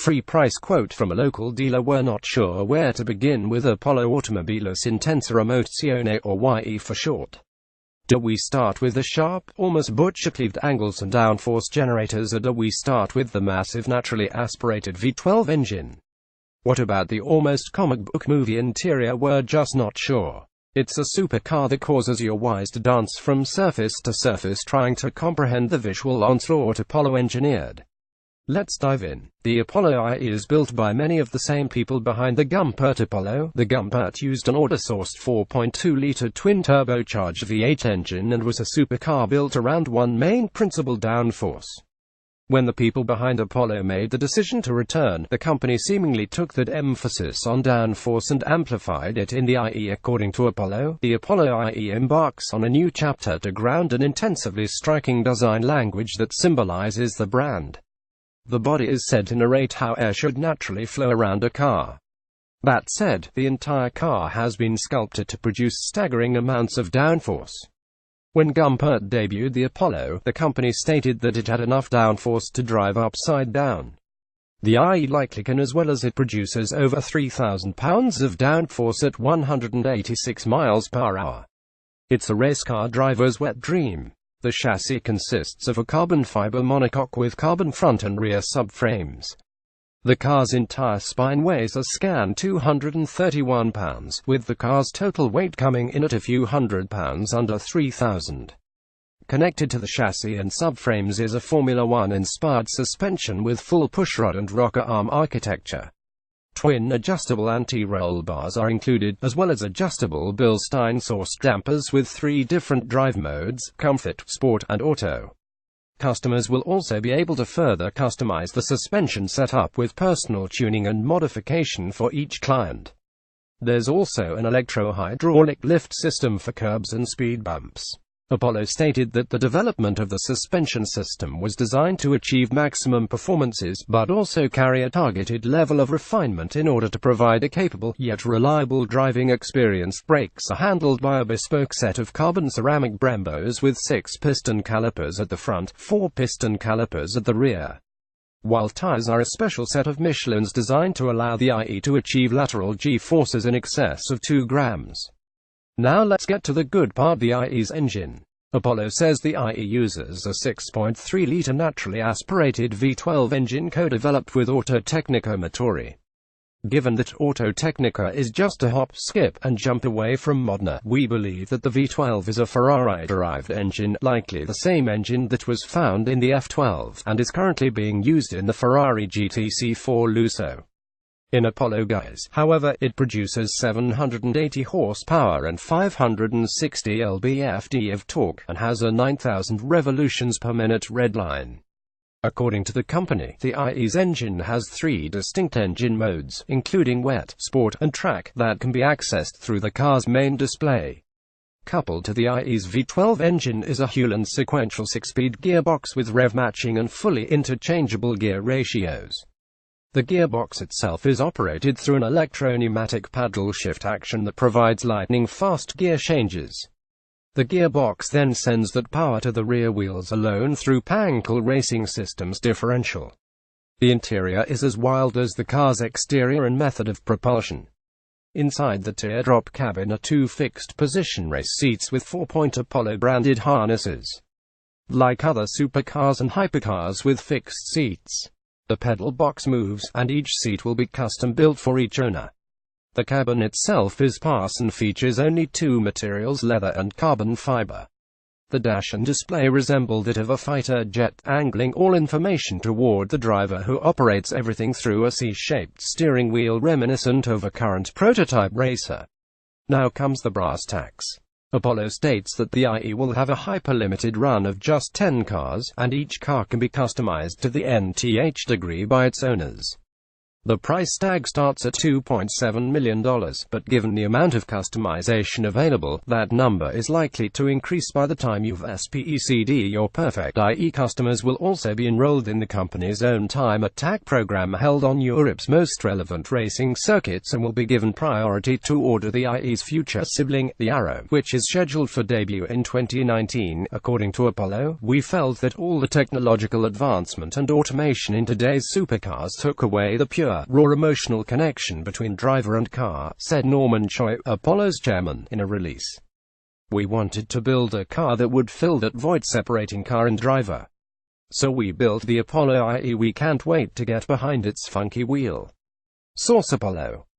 free price quote from a local dealer. We're not sure where to begin with Apollo Automobilis Intensa emozione, or YE for short. Do we start with the sharp, almost butcher-cleaved angles and downforce generators, or do we start with the massive naturally aspirated V12 engine? What about the almost comic book movie interior? We're just not sure. It's a supercar that causes your eyes to dance from surface to surface, trying to comprehend the visual onslaught Apollo engineered. Let's dive in. The Apollo IE is built by many of the same people behind the Gumpert Apollo. The Gumpert used an order-sourced 4.2-liter twin-turbocharged V8 engine and was a supercar built around one main principal: downforce. When the people behind Apollo made the decision to return, the company seemingly took that emphasis on downforce and amplified it in the IE. According to Apollo, the Apollo IE embarks on a new chapter to ground an intensively striking design language that symbolizes the brand. The body is said to narrate how air should naturally flow around a car. That said, the entire car has been sculpted to produce staggering amounts of downforce. When Gumpert debuted the Apollo, the company stated that it had enough downforce to drive upside down. The IE likely can, as well, as it produces over 3,000 pounds of downforce at 186 miles per hour. It's a race car driver's wet dream. The chassis consists of a carbon fiber monocoque with carbon front and rear subframes. The car's entire spine weighs a scant 231 pounds, with the car's total weight coming in at a few hundred pounds under 3,000. Connected to the chassis and subframes is a Formula One-inspired suspension with full pushrod and rocker arm architecture. Twin adjustable anti-roll bars are included, as well as adjustable Bilstein-sourced dampers with 3 different drive modes: Comfort, Sport, and Auto. Customers will also be able to further customize the suspension setup with personal tuning and modification for each client. There's also an electro-hydraulic lift system for curbs and speed bumps. Apollo stated that the development of the suspension system was designed to achieve maximum performances, but also carry a targeted level of refinement in order to provide a capable, yet reliable driving experience. Brakes are handled by a bespoke set of carbon ceramic Brembos with 6 piston calipers at the front, 4 piston calipers at the rear. While tires are a special set of Michelins designed to allow the IE to achieve lateral G-forces in excess of 2 grams. Now let's get to the good part: the IE's engine. Apollo says the IE uses a 6.3-liter naturally aspirated V12 engine co-developed with Autotecnica Motori. Given that Autotecnica is just a hop, skip, and jump away from Modena, we believe that the V12 is a Ferrari-derived engine, likely the same engine that was found in the F12, and is currently being used in the Ferrari GTC4 Lusso. In Apollo guise, however, it produces 780 horsepower and 560 lb-ft of torque, and has a 9,000 revolutions per minute redline. According to the company, the IE's engine has 3 distinct engine modes, including Wet, Sport, and Track, that can be accessed through the car's main display. Coupled to the IE's V12 engine is a Hewland sequential 6-speed gearbox with rev matching and fully interchangeable gear ratios. The gearbox itself is operated through an electro-pneumatic paddle shift action that provides lightning-fast gear changes. The gearbox then sends that power to the rear wheels alone through Pankel Racing Systems differential. The interior is as wild as the car's exterior and method of propulsion. Inside the teardrop cabin are 2 fixed-position race seats with 4-point Apollo-branded harnesses. Like other supercars and hypercars with fixed seats, the pedal box moves, and each seat will be custom-built for each owner. The cabin itself is sparse and features only 2 materials: leather and carbon fiber. The dash and display resemble that of a fighter jet, angling all information toward the driver, who operates everything through a C-shaped steering wheel reminiscent of a current prototype racer. Now comes the brass tacks. Apollo states that the IE will have a hyper-limited run of just 10 cars, and each car can be customized to the nth degree by its owners. The price tag starts at $2.7 million, but given the amount of customization available, that number is likely to increase by the time you've SPECD your perfect, i.e. customers will also be enrolled in the company's own time attack program held on Europe's most relevant racing circuits and will be given priority to order the IE's future sibling, the Arrow, which is scheduled for debut in 2019. According to Apollo, we felt that all the technological advancement and automation in today's supercars took away the pure, raw emotional connection between driver and car, said Norman Choi, Apollo's chairman, in a release. We wanted to build a car that would fill that void separating car and driver. So we built the Apollo IE. We can't wait to get behind its funky wheel. Source: Apollo.